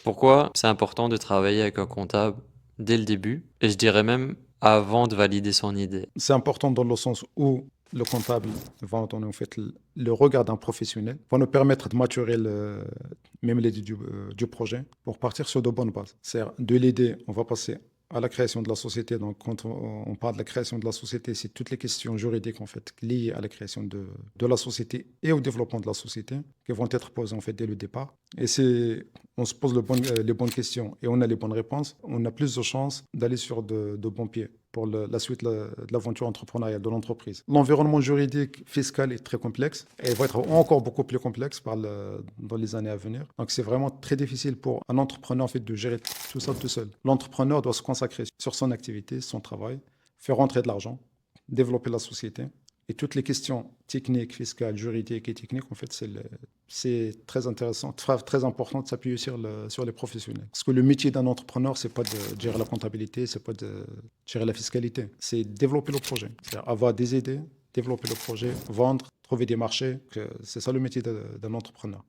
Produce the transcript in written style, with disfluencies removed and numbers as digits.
Pourquoi c'est important de travailler avec un comptable dès le début, et je dirais même avant de valider son idée? C'est important dans le sens où le comptable va donner en fait le regard d'un professionnel, va nous permettre de maturer même l'idée du projet pour partir sur de bonnes bases. C'est-à-dire de l'idée, on va passer à la création de la société. Donc quand on parle de la création de la société, c'est toutes les questions juridiques en fait liées à la création de la société et au développement de la société qui vont être posées en fait dès le départ. Et c'est on se pose les bonnes questions et on a les bonnes réponses, on a plus de chances d'aller sur de bons pieds pour la suite de l'aventure entrepreneuriale de l'entreprise. L'environnement juridique fiscal est très complexe et va être encore beaucoup plus complexe dans les années à venir. Donc c'est vraiment très difficile pour un entrepreneur en fait, de gérer tout ça tout seul. L'entrepreneur doit se consacrer sur son activité, son travail, faire rentrer de l'argent, développer la société. Et toutes les questions techniques, fiscales, juridiques et techniques, en fait, c'est très intéressant, très important de s'appuyer sur les professionnels. Parce que le métier d'un entrepreneur, c'est pas de gérer la comptabilité, c'est pas de gérer la fiscalité, c'est développer le projet. C'est-à-dire avoir des idées, développer le projet, vendre, trouver des marchés. C'est ça le métier d'un entrepreneur.